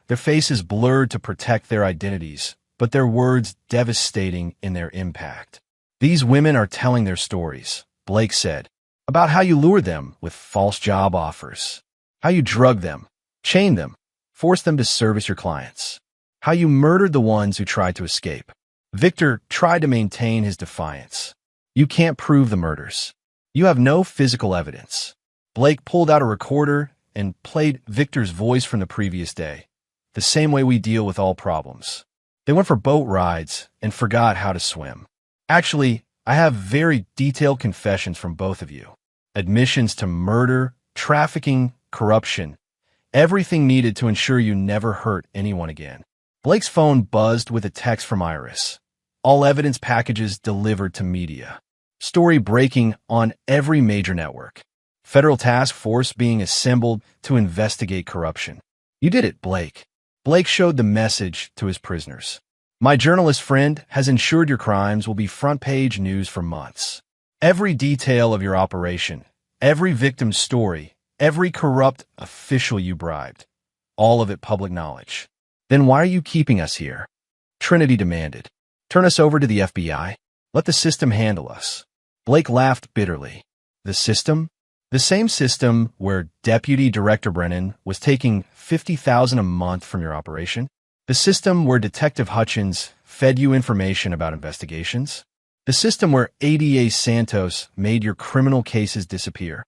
their faces blurred to protect their identities, but their words devastating in their impact. These women are telling their stories, Blake said, about how you lured them with false job offers, how you drugged them, chained them, forced them to service your clients, how you murdered the ones who tried to escape. Victor tried to maintain his defiance. You can't prove the murders. You have no physical evidence. Blake pulled out a recorder and played Victor's voice from the previous day, the same way we deal with all problems. They went for boat rides and forgot how to swim. Actually, I have very detailed confessions from both of you. Admissions to murder, trafficking, corruption, everything needed to ensure you never hurt anyone again. Blake's phone buzzed with a text from Iris. All evidence packages delivered to media. Story breaking on every major network. Federal task force being assembled to investigate corruption. You did it, Blake. Blake showed the message to his prisoners. My journalist friend has ensured your crimes will be front-page news for months. Every detail of your operation, every victim's story, every corrupt official you bribed, all of it public knowledge. Then why are you keeping us here? Trinity demanded. Turn us over to the FBI. Let the system handle us. Blake laughed bitterly. The system? The same system where Deputy Director Brennan was taking $50,000 a month from your operation? The system where Detective Hutchins fed you information about investigations? The system where ADA Santos made your criminal cases disappear?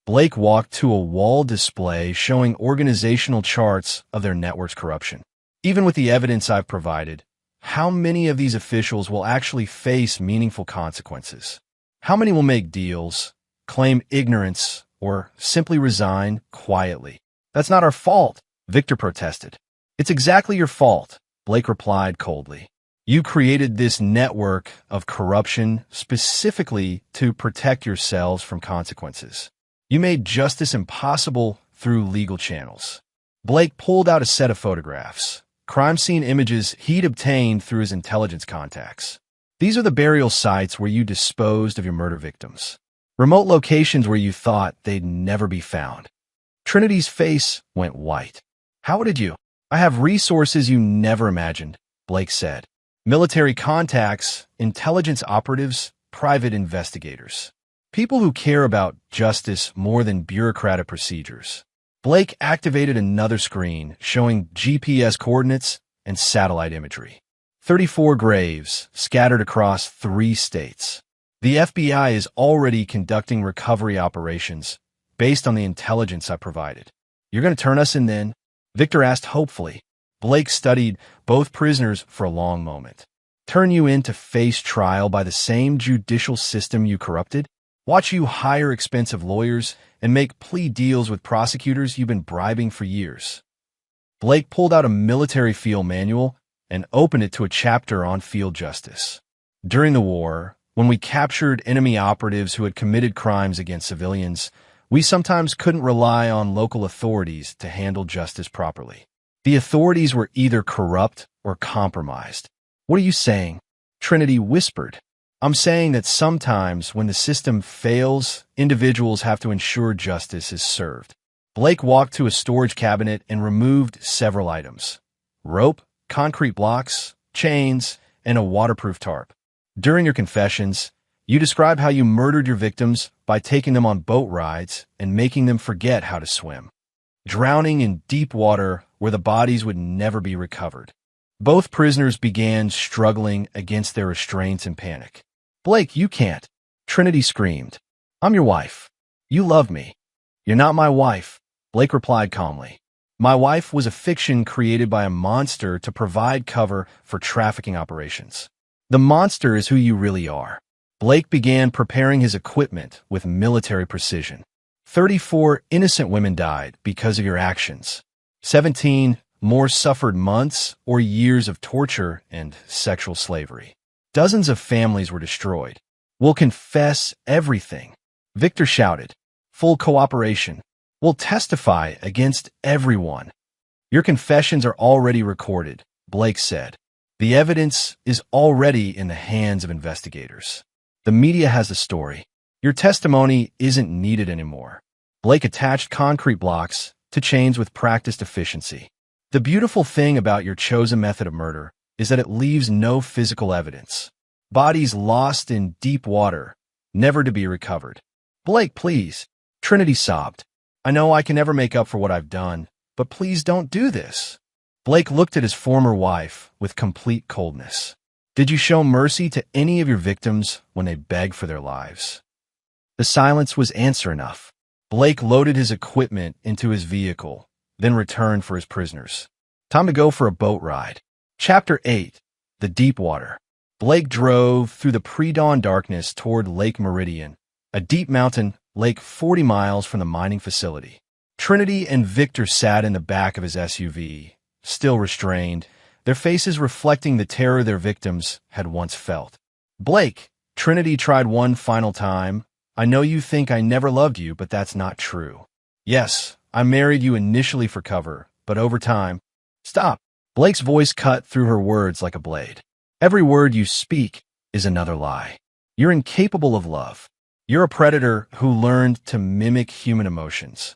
Blake walked to a wall display showing organizational charts of their network's corruption. Even with the evidence I've provided, how many of these officials will actually face meaningful consequences? How many will make deals, claim ignorance, or simply resign quietly? That's not our fault, Victor protested. It's exactly your fault, Blake replied coldly. You created this network of corruption specifically to protect yourselves from consequences. You made justice impossible through legal channels. Blake pulled out a set of photographs, crime scene images he'd obtained through his intelligence contacts. These are the burial sites where you disposed of your murder victims. Remote locations where you thought they'd never be found. Trinity's face went white. How did you? I have resources you never imagined, Blake said. Military contacts, intelligence operatives, private investigators. People who care about justice more than bureaucratic procedures. Blake activated another screen showing GPS coordinates and satellite imagery. 34 graves scattered across 3 states. The FBI is already conducting recovery operations based on the intelligence I provided. You're going to turn us in then? Victor asked hopefully. Blake studied both prisoners for a long moment. Turn you in to face trial by the same judicial system you corrupted? Watch you hire expensive lawyers and make plea deals with prosecutors you've been bribing for years. Blake pulled out a military field manual and opened it to a chapter on field justice. During the war, when we captured enemy operatives who had committed crimes against civilians, we sometimes couldn't rely on local authorities to handle justice properly. The authorities were either corrupt or compromised. What are you saying? Trinity whispered. I'm saying that sometimes when the system fails, individuals have to ensure justice is served. Blake walked to a storage cabinet and removed several items: rope, concrete blocks, chains, and a waterproof tarp. During your confessions, you describe how you murdered your victims by taking them on boat rides and making them forget how to swim, drowning in deep water where the bodies would never be recovered. Both prisoners began struggling against their restraints and panic. Blake, you can't. Trinity screamed. I'm your wife. You love me. You're not my wife, Blake replied calmly. My wife was a fiction created by a monster to provide cover for trafficking operations. The monster is who you really are. Blake began preparing his equipment with military precision. 34 innocent women died because of your actions. 17 more suffered months or years of torture and sexual slavery. Dozens of families were destroyed. We'll confess everything, Victor shouted. Full cooperation. We'll testify against everyone. Your confessions are already recorded, Blake said. The evidence is already in the hands of investigators. The media has the story. Your testimony isn't needed anymore. Blake attached concrete blocks to chains with practiced efficiency. The beautiful thing about your chosen method of murder is that it leaves no physical evidence. Bodies lost in deep water, never to be recovered. Blake, please. Trinity sobbed. I know I can never make up for what I've done, but please don't do this. Blake looked at his former wife with complete coldness. Did you show mercy to any of your victims when they begged for their lives? The silence was answer enough. Blake loaded his equipment into his vehicle, then returned for his prisoners. Time to go for a boat ride. Chapter 8. The Deep Water. Blake drove through the pre-dawn darkness toward Lake Meridian, a deep mountain lake 40 miles from the mining facility. Trinity and Victor sat in the back of his SUV, still restrained, their faces reflecting the terror their victims had once felt. Blake, Trinity tried one final time. I know you think I never loved you, but that's not true. Yes, I married you initially for cover, but over time... Stop. Blake's voice cut through her words like a blade. Every word you speak is another lie. You're incapable of love. You're a predator who learned to mimic human emotions.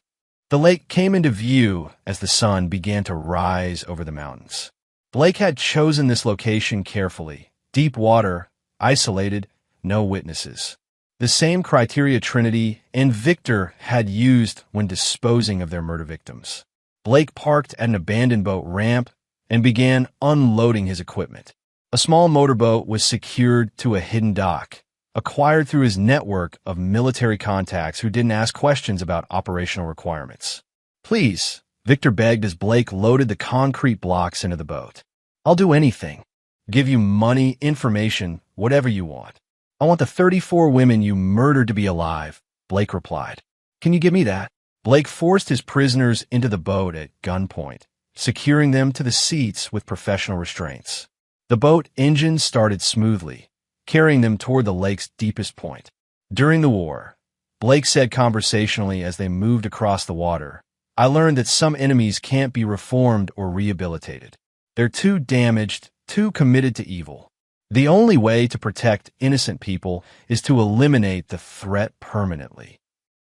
The lake came into view as the sun began to rise over the mountains. Blake had chosen this location carefully. Deep water, isolated, no witnesses. The same criteria Trinity and Victor had used when disposing of their murder victims. Blake parked at an abandoned boat ramp and began unloading his equipment. A small motorboat was secured to a hidden dock, acquired through his network of military contacts who didn't ask questions about operational requirements. Please, Victor begged as Blake loaded the concrete blocks into the boat. I'll do anything. Give you money, information, whatever you want. I want the 34 women you murdered to be alive, Blake replied. Can you give me that? Blake forced his prisoners into the boat at gunpoint, securing them to the seats with professional restraints. The boat engine started smoothly, carrying them toward the lake's deepest point. During the war, Blake said conversationally as they moved across the water, I learned that some enemies can't be reformed or rehabilitated. They're too damaged, too committed to evil. The only way to protect innocent people is to eliminate the threat permanently.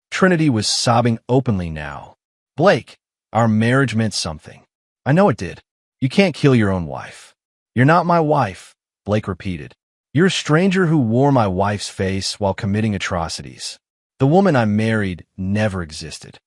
Trinity was sobbing openly now. Blake, our marriage meant something. I know it did. You can't kill your own wife. You're not my wife, Blake repeated. You're a stranger who wore my wife's face while committing atrocities. The woman I married never existed.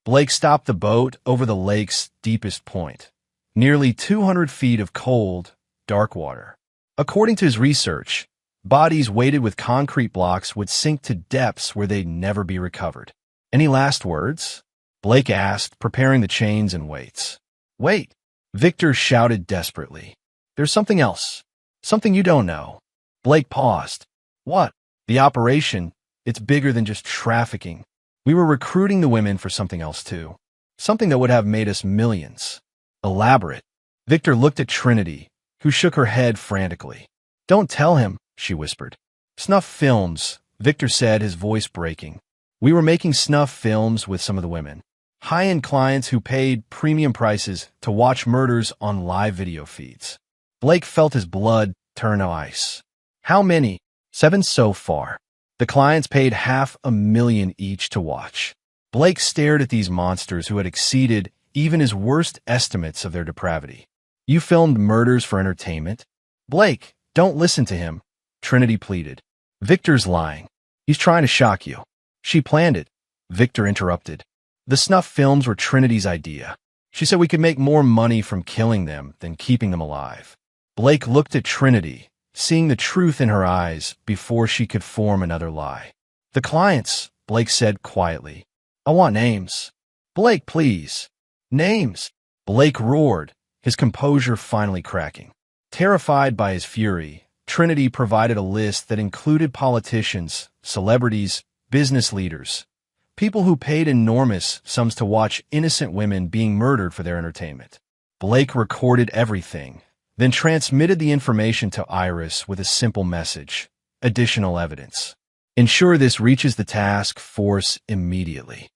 Blake stopped the boat over the lake's deepest point, nearly 200 feet of cold, dark water. According to his research, Bodies weighted with concrete blocks would sink to depths where they'd never be recovered. Any last words? Blake asked, preparing the chains and weights. Wait, Victor shouted desperately. There's something else. Something you don't know. Blake paused. What? The operation. It's bigger than just trafficking. We were recruiting the women for something else too. Something that would have made us millions. Elaborate. Victor looked at Trinity, who shook her head frantically. Don't tell him, she whispered. Snuff films, Victor said, his voice breaking. We were making snuff films with some of the women. High-end clients who paid premium prices to watch murders on live video feeds. Blake felt his blood turn to ice. How many? 7 so far. The clients paid $500,000 each to watch. Blake stared at these monsters who had exceeded even his worst estimates of their depravity. You filmed murders for entertainment? Blake, don't listen to him, Trinity pleaded. Victor's lying. He's trying to shock you. She planned it, Victor interrupted. The snuff films were Trinity's idea. She said we could make more money from killing them than keeping them alive. Blake looked at Trinity, seeing the truth in her eyes before she could form another lie. The clients, Blake said quietly. I want names. Blake, please. Names. Blake roared, his composure finally cracking. Terrified by his fury, Trinity provided a list that included politicians, celebrities, business leaders, people who paid enormous sums to watch innocent women being murdered for their entertainment. Blake recorded everything, then transmitted the information to Iris with a simple message: additional evidence. Ensure this reaches the task force immediately.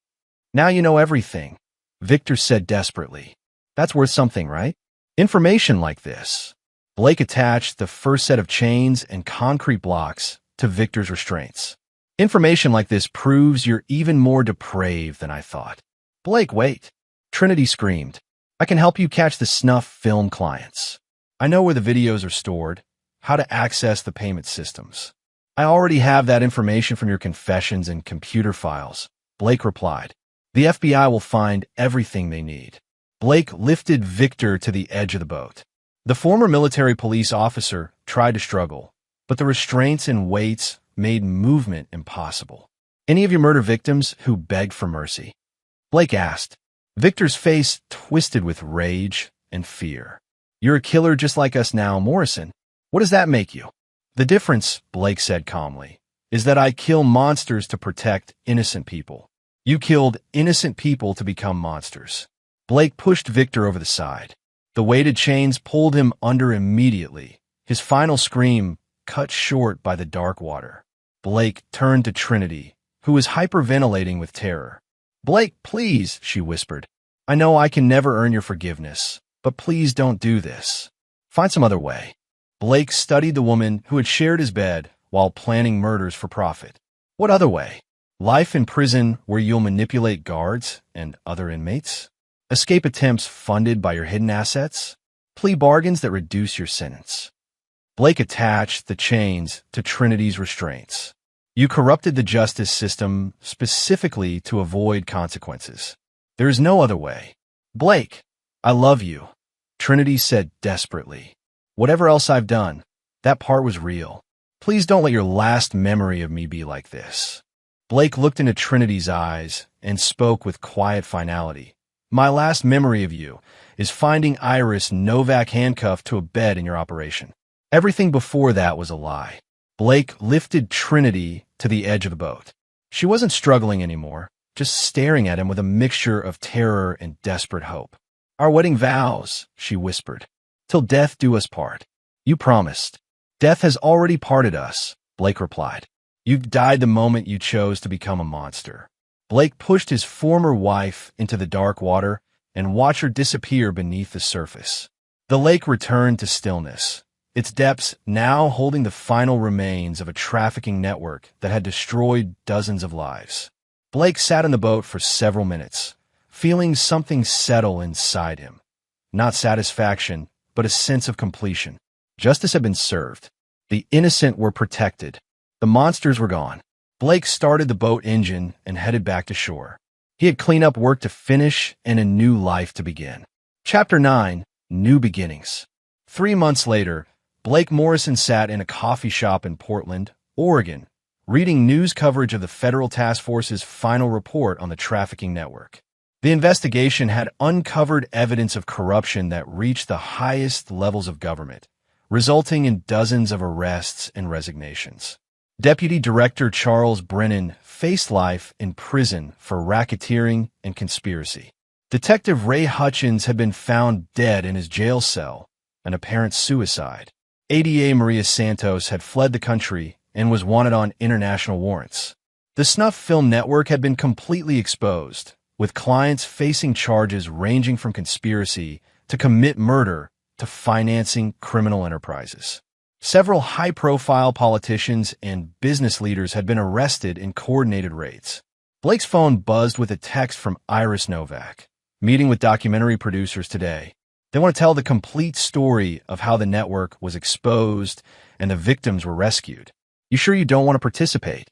Now you know everything, Victor said desperately. That's worth something, right? Information like this. Blake attached the first set of chains and concrete blocks to Victor's restraints. Information like this proves you're even more depraved than I thought. Blake, wait. Trinity screamed. I can help you catch the snuff film clients. I know where the videos are stored, how to access the payment systems. I already have that information from your confessions and computer files, Blake replied. The FBI will find everything they need. Blake lifted Victor to the edge of the boat. The former military police officer tried to struggle, but the restraints and weights made movement impossible. Any of your murder victims who begged for mercy? Blake asked. Victor's face twisted with rage and fear. You're a killer just like us now, Morrison. What does that make you? The difference, Blake said calmly, is that I kill monsters to protect innocent people. You killed innocent people to become monsters. Blake pushed Victor over the side. The weighted chains pulled him under immediately, his final scream cut short by the dark water. Blake turned to Trinity, who was hyperventilating with terror. Blake, please, she whispered. I know I can never earn your forgiveness, but please don't do this. Find some other way. Blake studied the woman who had shared his bed while planning murders for profit. What other way? Life in prison where you'll manipulate guards and other inmates? Escape attempts funded by your hidden assets? Plea bargains that reduce your sentence. Blake attached the chains to Trinity's restraints. You corrupted the justice system specifically to avoid consequences. There is no other way. Blake, I love you, Trinity said desperately. Whatever else I've done, that part was real. Please don't let your last memory of me be like this. Blake looked into Trinity's eyes and spoke with quiet finality. My last memory of you is finding Iris Novak handcuffed to a bed in your operation. Everything before that was a lie. Blake lifted Trinity to the edge of the boat. She wasn't struggling anymore, just staring at him with a mixture of terror and desperate hope. Our wedding vows, she whispered. Till death do us part. You promised. Death has already parted us, Blake replied. You died the moment you chose to become a monster. Blake pushed his former wife into the dark water and watched her disappear beneath the surface. The lake returned to stillness, its depths now holding the final remains of a trafficking network that had destroyed dozens of lives. Blake sat in the boat for several minutes, feeling something settle inside him. Not satisfaction, but a sense of completion. Justice had been served. The innocent were protected. The monsters were gone. Blake started the boat engine and headed back to shore. He had cleanup work to finish and a new life to begin. Chapter 9, New Beginnings. 3 months later, Blake Morrison sat in a coffee shop in Portland, Oregon, reading news coverage of the Federal Task Force's final report on the trafficking network. The investigation had uncovered evidence of corruption that reached the highest levels of government, resulting in dozens of arrests and resignations. Deputy Director Charles Brennan faced life in prison for racketeering and conspiracy. Detective Ray Hutchins had been found dead in his jail cell, an apparent suicide. ADA Maria Santos had fled the country and was wanted on international warrants. The snuff film network had been completely exposed, with clients facing charges ranging from conspiracy to commit murder to financing criminal enterprises. Several high-profile politicians and business leaders had been arrested in coordinated raids. Blake's phone buzzed with a text from Iris Novak, meeting with documentary producers today. They want to tell the complete story of how the network was exposed and the victims were rescued. You sure you don't want to participate?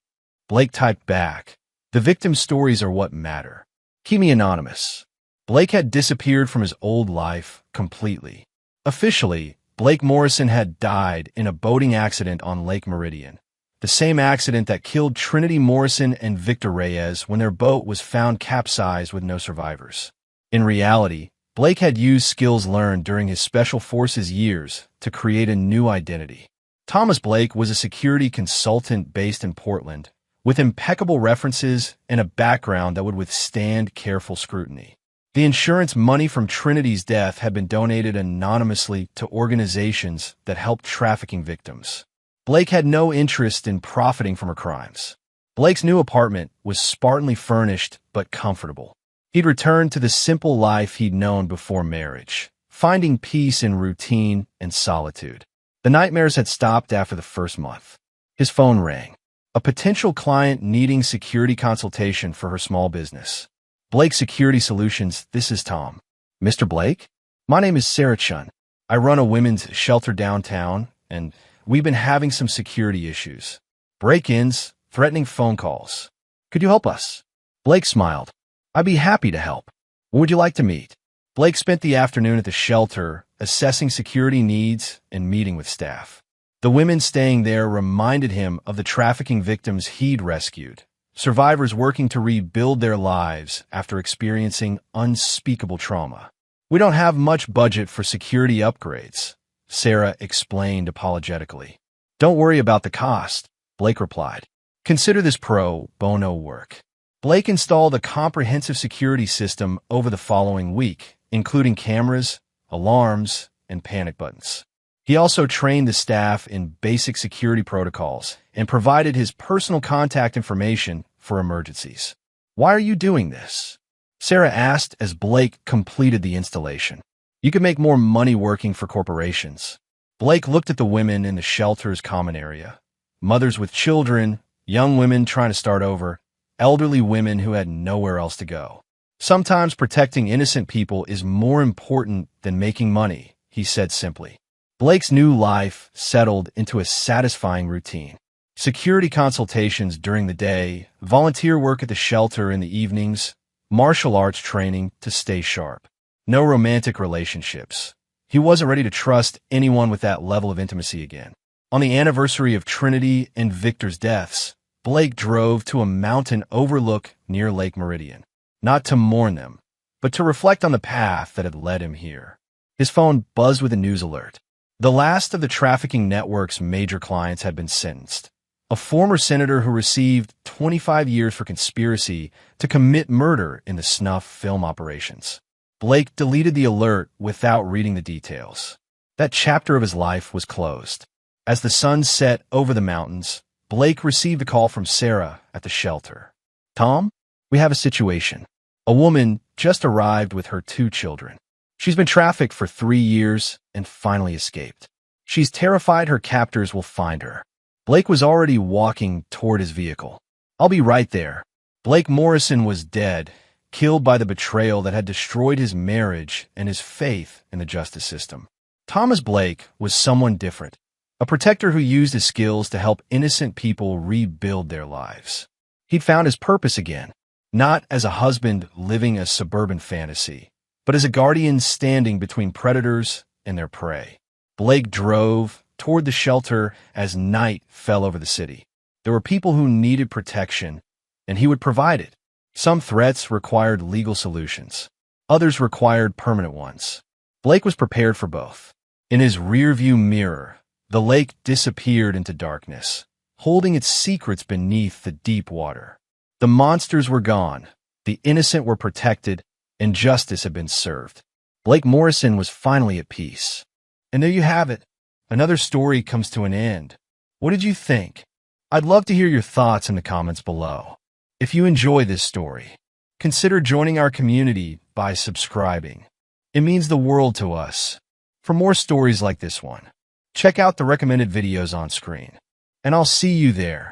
Blake typed back, "The victim stories are what matter. Keep me anonymous." Blake had disappeared from his old life completely. Officially, Blake Morrison had died in a boating accident on Lake Meridian, the same accident that killed Trinity Morrison and Victor Reyes when their boat was found capsized with no survivors. In reality, Blake had used skills learned during his Special Forces years to create a new identity. Thomas Blake was a security consultant based in Portland, with impeccable references and a background that would withstand careful scrutiny. The insurance money from Trinity's death had been donated anonymously to organizations that helped trafficking victims. Blake had no interest in profiting from her crimes. Blake's new apartment was spartanly furnished but comfortable. He'd returned to the simple life he'd known before marriage, finding peace in routine and solitude. The nightmares had stopped after the first month. His phone rang. A potential client needing security consultation for her small business. Blake Security Solutions, this is Tom. Mr. Blake? My name is Sarah Chun. I run a women's shelter downtown, and we've been having some security issues. Break-ins, threatening phone calls. Could you help us? Blake smiled. I'd be happy to help. Where would you like to meet? Blake spent the afternoon at the shelter, assessing security needs and meeting with staff. The women staying there reminded him of the trafficking victims he'd rescued, survivors working to rebuild their lives after experiencing unspeakable trauma. We don't have much budget for security upgrades, Sarah explained apologetically. Don't worry about the cost, Blake replied. Consider this pro bono work. Blake installed a comprehensive security system over the following week, including cameras, alarms, and panic buttons. He also trained the staff in basic security protocols and provided his personal contact information for emergencies. Why are you doing this? Sarah asked as Blake completed the installation. You could make more money working for corporations. Blake looked at the women in the shelter's common area. Mothers with children, young women trying to start over, elderly women who had nowhere else to go. Sometimes protecting innocent people is more important than making money, he said simply. Blake's new life settled into a satisfying routine. Security consultations during the day, volunteer work at the shelter in the evenings, martial arts training to stay sharp. No romantic relationships. He wasn't ready to trust anyone with that level of intimacy again. On the anniversary of Trinity and Victor's deaths, Blake drove to a mountain overlook near Lake Meridian, not to mourn them, but to reflect on the path that had led him here. His phone buzzed with a news alert. The last of the trafficking network's major clients had been sentenced. A former senator who received 25 years for conspiracy to commit murder in the snuff film operations. Blake deleted the alert without reading the details. That chapter of his life was closed. As the sun set over the mountains, Blake received a call from Sarah at the shelter. Tom, we have a situation. A woman just arrived with her 2 children. She's been trafficked for 3 years and finally escaped. She's terrified her captors will find her. Blake was already walking toward his vehicle. I'll be right there. Blake Morrison was dead, killed by the betrayal that had destroyed his marriage and his faith in the justice system. Thomas Blake was someone different, a protector who used his skills to help innocent people rebuild their lives. He'd found his purpose again, not as a husband living a suburban fantasy, but as a guardian standing between predators and their prey. Blake drove toward the shelter as night fell over the city. There were people who needed protection, and he would provide it. Some threats required legal solutions. Others required permanent ones. Blake was prepared for both. In his rearview mirror, the lake disappeared into darkness, holding its secrets beneath the deep water. The monsters were gone, the innocent were protected, and justice had been served. Blake Morrison was finally at peace. And there you have it. Another story comes to an end. What did you think? I'd love to hear your thoughts in the comments below. If you enjoy this story, consider joining our community by subscribing. It means the world to us. For more stories like this one, check out the recommended videos on screen. And I'll see you there.